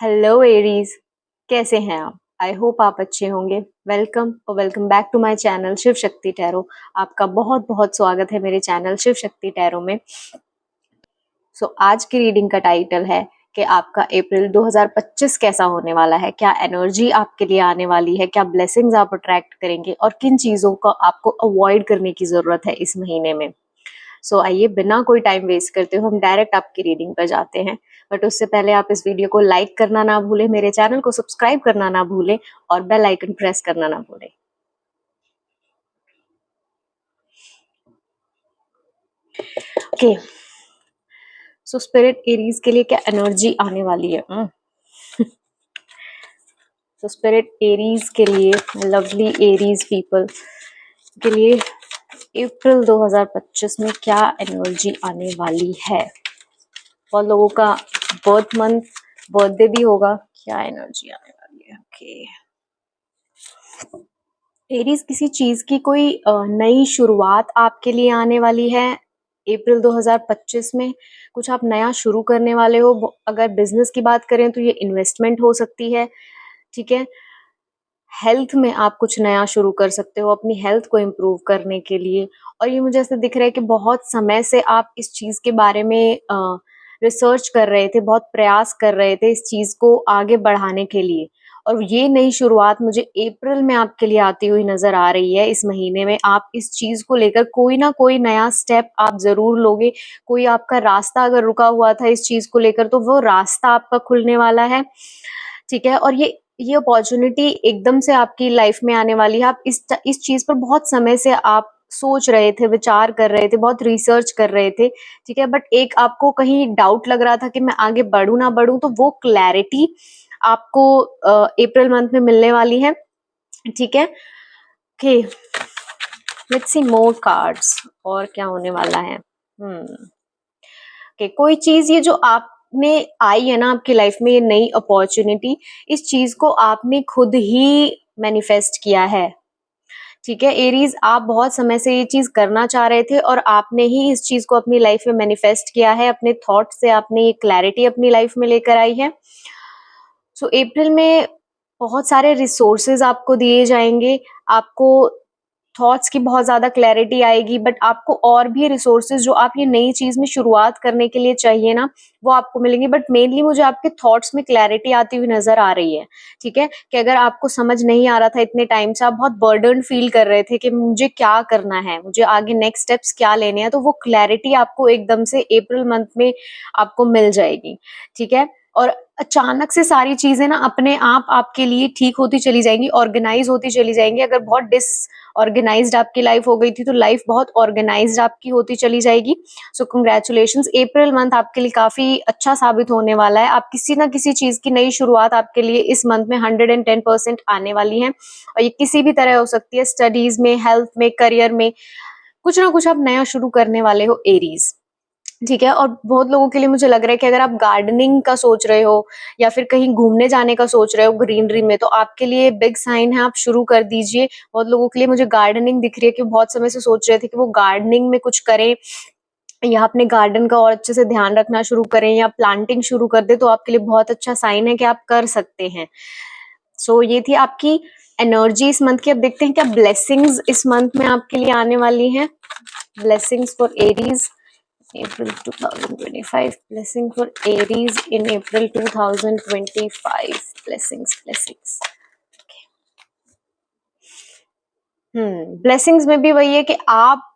Hello Aries, कैसे हैं आप? आई होप आप अच्छे होंगे। वेलकम और welcome back to my channel Shiv Shakti Tarot. आपका बहुत बहुत स्वागत है मेरे चैनल शिव शक्ति टैरो में। आज की रीडिंग का टाइटल है कि आपका अप्रैल 2025 कैसा होने वाला है, क्या एनर्जी आपके लिए आने वाली है, क्या ब्लेसिंग्स आप अट्रैक्ट करेंगे और किन चीजों को आपको अवॉइड करने की जरूरत है इस महीने में। आइए बिना कोई टाइम वेस्ट करते हुए हम डायरेक्ट आपकी रीडिंग पर जाते हैं। बट उससे पहले आप इस वीडियो को लाइक करना ना भूलें, मेरे चैनल को सब्सक्राइब करना ना भूलें और बेल आइकन प्रेस करना ना भूलें। ओके, स्पिरिट एरीज के लिए क्या एनर्जी आने वाली है? स्पिरिट एरीज के लिए, लवली एरीज पीपल के लिए अप्रैल 2025 में क्या एनर्जी आने वाली है? बहुत लोगों का बर्थ मंथ, बर्थडे भी होगा। क्या एनर्जी आने वाली है? ओके, एरीज किसी चीज की कोई नई शुरुआत आपके लिए आने वाली है अप्रैल 2025 में। कुछ आप नया शुरू करने वाले हो। अगर बिजनेस की बात करें तो ये इन्वेस्टमेंट हो सकती है, ठीक है। हेल्थ में आप कुछ नया शुरू कर सकते हो अपनी हेल्थ को इम्प्रूव करने के लिए। और ये मुझे ऐसा दिख रहा है कि बहुत समय से आप इस चीज के बारे में रिसर्च कर रहे थे, बहुत प्रयास कर रहे थे इस चीज को आगे बढ़ाने के लिए। और ये नई शुरुआत मुझे अप्रैल में आपके लिए आती हुई नजर आ रही है। इस महीने में आप इस चीज को लेकर कोई ना कोई नया स्टेप आप जरूर लोगे। कोई आपका रास्ता अगर रुका हुआ था इस चीज को लेकर तो वो रास्ता आपका खुलने वाला है, ठीक है। और ये अपॉर्चुनिटी एकदम से आपकी लाइफ में आने वाली है। आप इस चीज पर बहुत समय से आप सोच रहे थे, विचार कर रहे थे, बहुत रिसर्च कर रहे थे, ठीक है। बट एक आपको कहीं डाउट लग रहा था कि मैं आगे बढ़ू ना बढ़ू, तो वो क्लैरिटी आपको अप्रैल मंथ में मिलने वाली है, ठीक है। Okay, let's see more cards, और क्या होने वाला है। कि कोई चीज ये जो आपने आई है ना आपकी लाइफ में, ये नई अपॉर्चुनिटी, इस चीज को आपने खुद ही मैनिफेस्ट किया है, ठीक है। एरीज, आप बहुत समय से ये चीज करना चाह रहे थे और आपने ही इस चीज को अपनी लाइफ में मैनिफेस्ट किया है। अपने थॉट से आपने ये क्लैरिटी अपनी लाइफ में लेकर आई है। अप्रैल में बहुत सारे रिसोर्सेज आपको दिए जाएंगे। आपको थॉट्स की बहुत ज्यादा क्लैरिटी आएगी, बट आपको और भी रिसोर्सेज जो आप ये नई चीज में शुरुआत करने के लिए चाहिए ना, वो आपको मिलेंगे। बट मेनली मुझे आपके थॉट्स में क्लैरिटी आती हुई नजर आ रही है, ठीक है। कि अगर आपको समझ नहीं आ रहा था इतने टाइम से, आप बहुत बर्डन फील कर रहे थे कि मुझे क्या करना है, मुझे आगे नेक्स्ट स्टेप्स क्या लेने हैं, तो वो क्लैरिटी आपको एकदम से अप्रैल मंथ में आपको मिल जाएगी, ठीक है। और अचानक से सारी चीजें ना अपने आप आपके लिए ठीक होती चली जाएंगी, ऑर्गेनाइज होती चली जाएंगी। अगर बहुत ऑर्गेनाइज्ड आपकी लाइफ हो गई थी तो लाइफ बहुत ऑर्गेनाइज्ड आपकी होती चली जाएगी। कंग्रेचुलेशंस, अप्रैल मंथ आपके लिए काफी अच्छा साबित होने वाला है। आप किसी ना किसी चीज की नई शुरुआत आपके लिए इस मंथ में 110% आने वाली है। और ये किसी भी तरह हो सकती है, स्टडीज में, हेल्थ में, करियर में, कुछ ना कुछ आप नया शुरू करने वाले हो एरीज, ठीक है। और बहुत लोगों के लिए मुझे लग रहा है कि अगर आप गार्डनिंग का सोच रहे हो या फिर कहीं घूमने जाने का सोच रहे हो ग्रीनरी में, तो आपके लिए बिग साइन है, आप शुरू कर दीजिए। बहुत लोगों के लिए मुझे गार्डनिंग दिख रही है कि बहुत समय से सोच रहे थे कि वो गार्डनिंग में कुछ करें या अपने गार्डन का और अच्छे से ध्यान रखना शुरू करें या प्लांटिंग शुरू कर दे, तो आपके लिए बहुत अच्छा साइन है कि आप कर सकते हैं। ये थी आपकी एनर्जी इस मंथ की। अब देखते हैं क्या ब्लेसिंग्स इस मंथ में आपके लिए आने वाली है। Blessings for Aries April 2025. Blessing for Aries in April 2025. Blessings. Blessings में भी वही है कि आप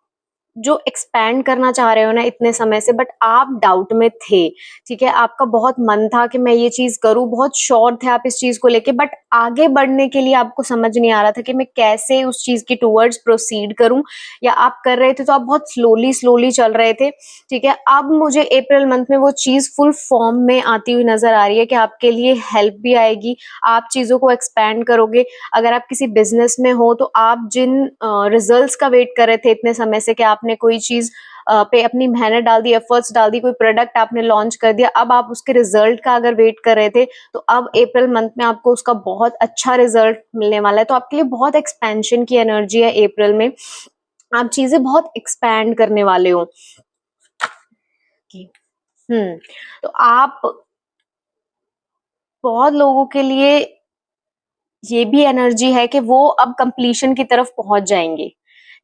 जो एक्सपैंड करना चाह रहे हो ना इतने समय से, बट आप डाउट में थे, ठीक है। आपका बहुत मन था कि मैं ये चीज करूं, बहुत श्योर थे आप इस चीज को लेके, बट आगे बढ़ने के लिए आपको समझ नहीं आ रहा था कि मैं कैसे उस चीज की टूवर्ड्स प्रोसीड करूं। या आप कर रहे थे तो आप बहुत स्लोली स्लोली चल रहे थे, ठीक है। अब मुझे अप्रैल मंथ में वो चीज फुल फॉर्म में आती हुई नजर आ रही है कि आपके लिए हेल्प भी आएगी, आप चीजों को एक्सपैंड करोगे। अगर आप किसी बिजनेस में हो तो आप जिन रिजल्ट्स का वेट कर रहे थे इतने समय से कि आपने कोई चीज पे अपनी मेहनत डाल दी, एफर्ट्स डाल दी, कोई प्रोडक्ट आपने लॉन्च कर दिया, अब आप उसके रिजल्ट का अगर वेट कर रहे थे, तो अब अप्रैल मंथ में आपको उसका बहुत अच्छा रिजल्ट मिलने वाला है। तो आपके लिए बहुत एक्सपेंशन की एनर्जी है अप्रैल में। आप चीजें बहुत एक्सपैंड करने वाले हो। तो आप बहुत लोगों के लिए ये भी एनर्जी है कि वो अब कंप्लीशन की तरफ पहुंच जाएंगे।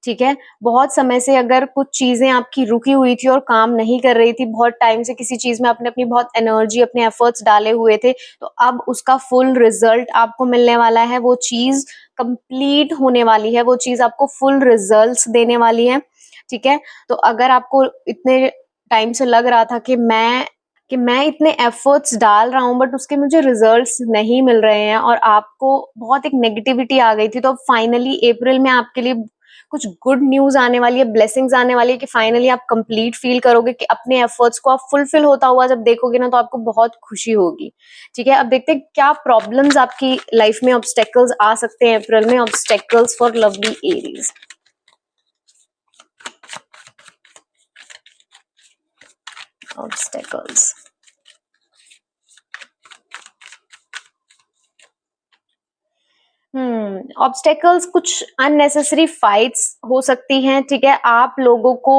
ठीक है, बहुत समय से अगर कुछ चीजें आपकी रुकी हुई थी और काम नहीं कर रही थी, बहुत टाइम से किसी चीज में आपने अपनी बहुत एनर्जी, अपने एफर्ट्स डाले हुए थे, तो अब उसका फुल रिजल्ट आपको मिलने वाला है। वो चीज कंप्लीट होने वाली है, वो चीज आपको फुल रिजल्ट्स देने वाली है। ठीक है, तो अगर आपको इतने टाइम से लग रहा था कि मैं इतने एफर्ट्स डाल रहा हूँ बट उसके मुझे रिजल्ट्स नहीं मिल रहे हैं और आपको बहुत एक नेगेटिविटी आ गई थी, तो अब फाइनली अप्रैल में आपके लिए कुछ गुड न्यूज आने वाली है, ब्लेसिंग्स आने वाली है कि फाइनली आप कंप्लीट फील करोगे कि अपने एफर्ट्स को आप फुलफिल होता हुआ जब देखोगे ना, तो आपको बहुत खुशी होगी। ठीक है, अब देखते हैं क्या प्रॉब्लम्स आपकी लाइफ में, ऑब्स्टेकल्स आ सकते हैं अप्रैल में। Obstacles for lovely Aries. Obstacles, obstacles कुछ अननेसेसरी फाइट्स हो सकती हैं। ठीक है, आप लोगों को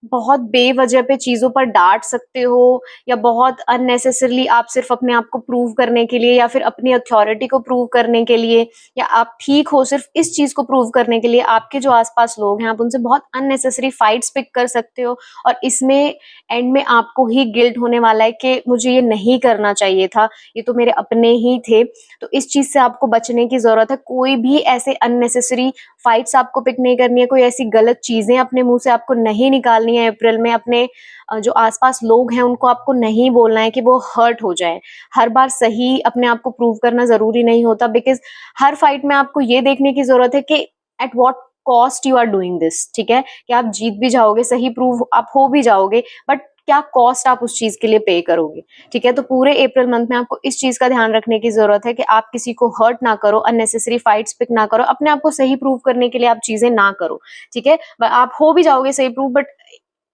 बहुत बेवजह पे चीजों पर डांट सकते हो, या बहुत अननेसेसरली आप सिर्फ अपने आप को प्रूव करने के लिए या फिर अपनी अथॉरिटी को प्रूव करने के लिए, या आप ठीक हो सिर्फ इस चीज को प्रूव करने के लिए, आपके जो आसपास लोग हैं आप उनसे बहुत अननेसेसरी फाइट्स पिक कर सकते हो। और इसमें एंड में आपको ही गिल्ट होने वाला है कि मुझे ये नहीं करना चाहिए था, ये तो मेरे अपने ही थे। तो इस चीज से आपको बचने की जरूरत है। कोई भी ऐसे अननेसेसरी फाइट्स आपको पिक नहीं करनी है, कोई ऐसी गलत चीजें अपने मुंह से आपको नहीं निकालनी है अप्रैल में। अपने जो आसपास लोग हैं उनको आपको नहीं बोलना है कि वो हर्ट हो जाए। हर बार सही अपने आप को प्रूव करना जरूरी नहीं होता, बिकॉज हर फाइट में आपको ये देखने की जरूरत है कि at what cost you are doing this. ठीक है, कि आप जीत भी जाओगे, सही प्रूव आप हो भी जाओगे, बट क्या कॉस्ट आप उस चीज के लिए पे करोगे। ठीक है, तो पूरे अप्रैल मंथ में आपको इस चीज का ध्यान रखने की जरूरत है कि आप किसी को हर्ट ना करो, अननेसेसरी फाइट्स पिक ना करो, अपने आप को सही प्रूव करने के लिए आप चीजें ना करो। ठीक है, आप हो भी जाओगे सही prove, but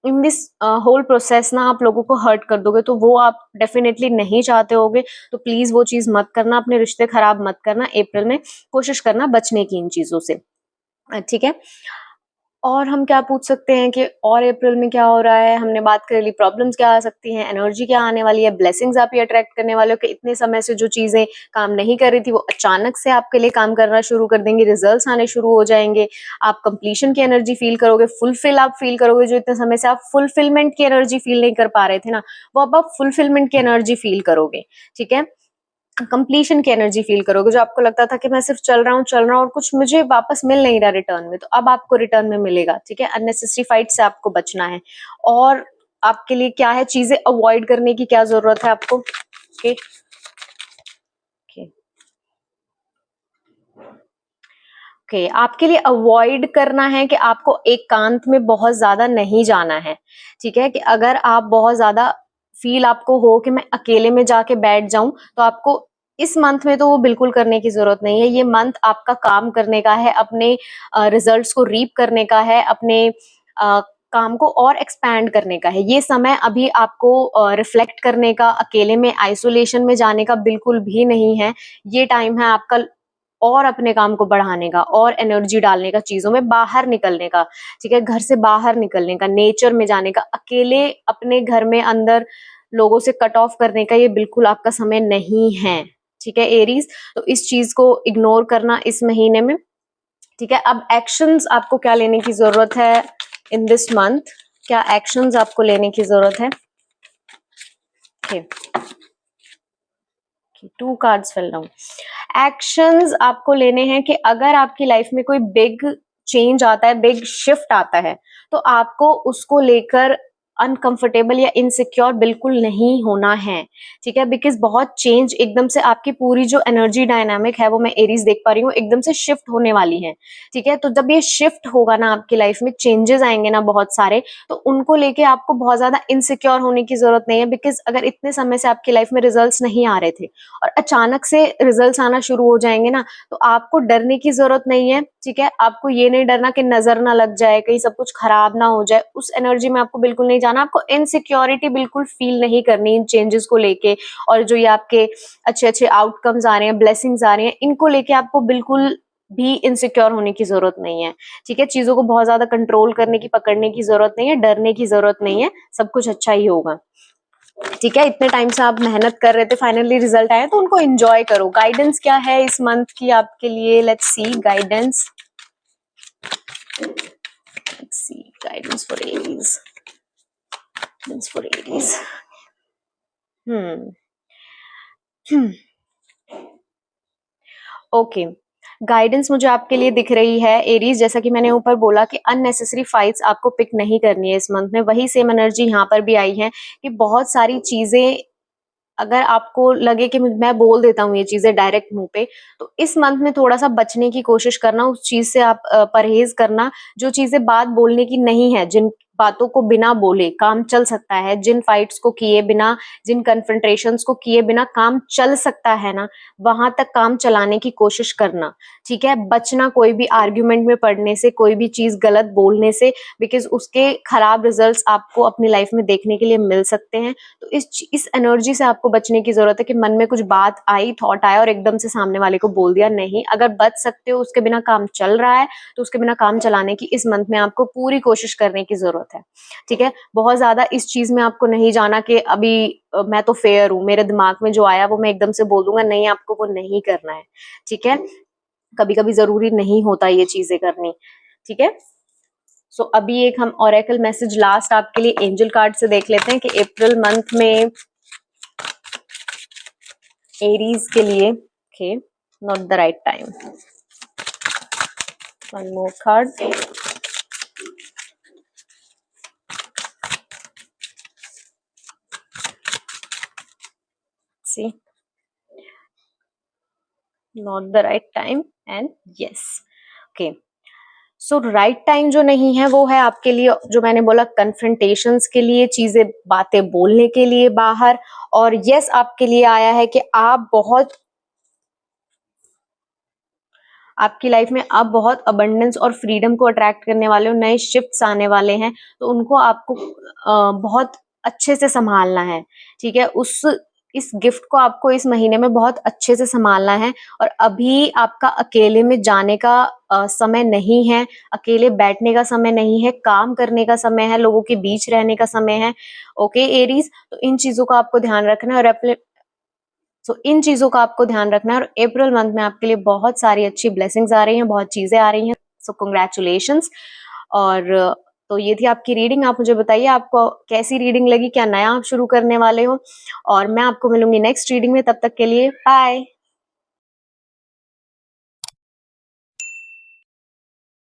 in this whole process ना आप लोगों को हर्ट कर दोगे, तो वो आप डेफिनेटली नहीं चाहते होगे। तो प्लीज वो चीज मत करना, अपने रिश्ते खराब मत करना अप्रैल में, कोशिश करना बचने की इन चीजों से। ठीक है, और हम क्या पूछ सकते हैं कि और अप्रैल में क्या हो रहा है। हमने बात कर ली प्रॉब्लम्स क्या आ सकती हैं, एनर्जी क्या आने वाली है, ब्लेसिंग्स आप ये अट्रैक्ट करने वाले हो कि इतने समय से जो चीजें काम नहीं कर रही थी वो अचानक से आपके लिए काम करना शुरू कर देंगे, रिजल्ट्स आने शुरू हो जाएंगे। आप कंप्लीशन की एनर्जी फील करोगे, फुलफिल आप फील करोगे। जो इतने समय से आप फुलफिलमेंट की एनर्जी फील नहीं कर पा रहे थे ना, वो अब आप फुलफिलमेंट की एनर्जी फील करोगे। ठीक है, कंप्लीशन की एनर्जी फील करोगे। जो आपको लगता था कि मैं सिर्फ चल रहा हूँ और कुछ मुझे वापस मिल नहीं रहा रिटर्न में, तो अब आपको रिटर्न में मिलेगा। ठीक है, अननेसेसरी फाइट से आपको बचना है। और आपके लिए क्या है, चीजें अवॉइड करने की क्या जरूरत है आपको। ओके, ओके, आपके लिए अवॉइड करना है कि आपको एकांत में बहुत ज्यादा नहीं जाना है। ठीक है, कि अगर आप बहुत ज्यादा फील आपको हो कि मैं अकेले में जाके बैठ जाऊं, तो आपको इस मंथ में तो वो बिल्कुल करने की जरूरत नहीं है। ये मंथ आपका काम करने का है, अपने रिजल्ट्स को रीप करने का है, अपने काम को और एक्सपैंड करने का है। ये समय अभी आपको रिफ्लेक्ट करने का, अकेले में आइसोलेशन में जाने का बिल्कुल भी नहीं है। ये टाइम है आपका और अपने काम को बढ़ाने का, और एनर्जी डालने का, चीजों में बाहर निकलने का। ठीक है, घर से बाहर निकलने का, नेचर में जाने का, अकेले अपने घर में अंदर लोगों से कट ऑफ करने का, ये बिल्कुल आपका समय नहीं है। ठीक है एरीज, तो इस चीज को इग्नोर करना इस महीने में। ठीक है, अब एक्शंस आपको क्या लेने की जरूरत है इन दिस मंथ, क्या एक्शंस आपको लेने की जरूरत है। Two cards fill down. Actions आपको लेने हैं कि अगर आपकी लाइफ में कोई बिग चेंज आता है, बिग शिफ्ट आता है, तो आपको उसको लेकर अनकंफर्टेबल या इनसिक्योर बिल्कुल नहीं होना है। ठीक है, बिकॉज बहुत चेंज एकदम से आपकी पूरी जो एनर्जी डायनामिक है वो मैं एरीज देख पा रही हूँ एकदम से शिफ्ट होने वाली है। ठीक है, तो जब ये शिफ्ट होगा ना, आपकी लाइफ में चेंजेस आएंगे ना बहुत सारे, तो उनको लेके आपको बहुत ज्यादा इनसिक्योर होने की जरूरत नहीं है। बिकॉज अगर इतने समय से आपकी लाइफ में रिजल्ट्स नहीं आ रहे थे और अचानक से रिजल्ट्स आना शुरू हो जाएंगे ना, तो आपको डरने की जरूरत नहीं है। ठीक है, आपको ये नहीं डरना कि नजर ना लग जाए, कहीं सब कुछ खराब ना हो जाए, उस एनर्जी में आपको बिल्कुल नहीं जाना। आपको इनसिक्योरिटी बिल्कुल फील नहीं करनी इन चेंजेस को लेके, और जो ये आपके अच्छे अच्छे आउटकम्स आ रहे हैं, ब्लेसिंग्स आ रही हैं, इनको लेके आपको बिल्कुल भी इनसिक्योर होने की जरूरत नहीं है। ठीक है, चीजों को बहुत ज्यादा कंट्रोल करने की, पकड़ने की जरूरत नहीं है, डरने की जरूरत नहीं है, सब कुछ अच्छा ही होगा। ठीक है, इतने टाइम से आप मेहनत कर रहे थे, फाइनली रिजल्ट आया, तो उनको एंजॉय करो। गाइडेंस क्या है इस मंथ की आपके लिए? Let's see guidance, guidance for Aries, guidance for Aries. Okay, guidance मुझे आपके लिए दिख रही है एरीज, जैसा कि मैंने ऊपर बोला कि अननेसेसरी फाइट्स आपको पिक नहीं करनी है इस मंथ में। वही सेम एनर्जी यहाँ पर भी आई है कि बहुत सारी चीजें, अगर आपको लगे कि मैं बोल देता हूँ ये चीजें डायरेक्ट मुंह पे, तो इस मंथ में थोड़ा सा बचने की कोशिश करना, उस चीज से आप परहेज करना। जो चीजें बात बोलने की नहीं है, जिन बातों को बिना बोले काम चल सकता है, जिन फाइट्स को किए बिना, जिन कन्फ्रंट्रेशंस को किए बिना काम चल सकता है ना, वहां तक काम चलाने की कोशिश करना। ठीक है, बचना कोई भी आर्ग्यूमेंट में पड़ने से, कोई भी चीज गलत बोलने से, बिकॉज उसके खराब रिजल्ट्स आपको अपनी लाइफ में देखने के लिए मिल सकते हैं। तो इस एनर्जी से आपको बचने की जरूरत है कि मन में कुछ बात आई, थॉट आया और एकदम से सामने वाले को बोल दिया। नहीं, अगर बच सकते हो, उसके बिना काम चल रहा है, तो उसके बिना काम चलाने की इस मंथ में आपको पूरी कोशिश करने की जरूरत है। ठीक है, बहुत ज्यादा इस चीज में आपको नहीं जाना कि अभी मैं तो फेयर हूं, मेरे दिमाग में जो आया वो मैं एकदम से बोल दूंगा। नहीं, आपको वो नहीं करना है। ठीक है, कभी कभी जरूरी नहीं होता ये चीजें करनी। ठीक है, सो अभी एक हम ओरेकल मैसेज लास्ट आपके लिए एंजल कार्ड से देख लेते हैं कि अप्रैल मंथ में एरीज के लिए, okay, not the right time. One more card, see, not the right time and yes. Okay, so right time जो नहीं है वो है आपके लिए, जो मैंने बोला, कन्फ्रंटेशंस के लिए, चीजें बातें बोलने के लिए बाहर। और यस आपके लिए आया है कि आप बहुत, आपकी लाइफ में आप बहुत अबंडेंस और फ्रीडम को अट्रैक्ट करने वाले हो। नए शिफ्ट्स आने वाले हैं, तो उनको आपको बहुत अच्छे से संभालना है। ठीक है, उस इस गिफ्ट को आपको इस महीने में बहुत अच्छे से संभालना है। और अभी आपका अकेले में जाने का समय नहीं है, अकेले बैठने का समय नहीं है, काम करने का समय है, लोगों के बीच रहने का समय है। ओके एरीज, तो इन चीजों का आपको ध्यान रखना है। और इन चीजों का आपको ध्यान रखना है। और अप्रैल मंथ में आपके लिए बहुत सारी अच्छी ब्लेसिंग्स आ रही हैं, बहुत चीजें आ रही हैं। सो कंग्रेचुलेशंस। और तो ये थी आपकी रीडिंग। आप मुझे बताइए आपको कैसी रीडिंग लगी, क्या नया आप शुरू करने वाले हो। और मैं आपको मिलूंगी नेक्स्ट रीडिंग में, तब तक के लिए बाय।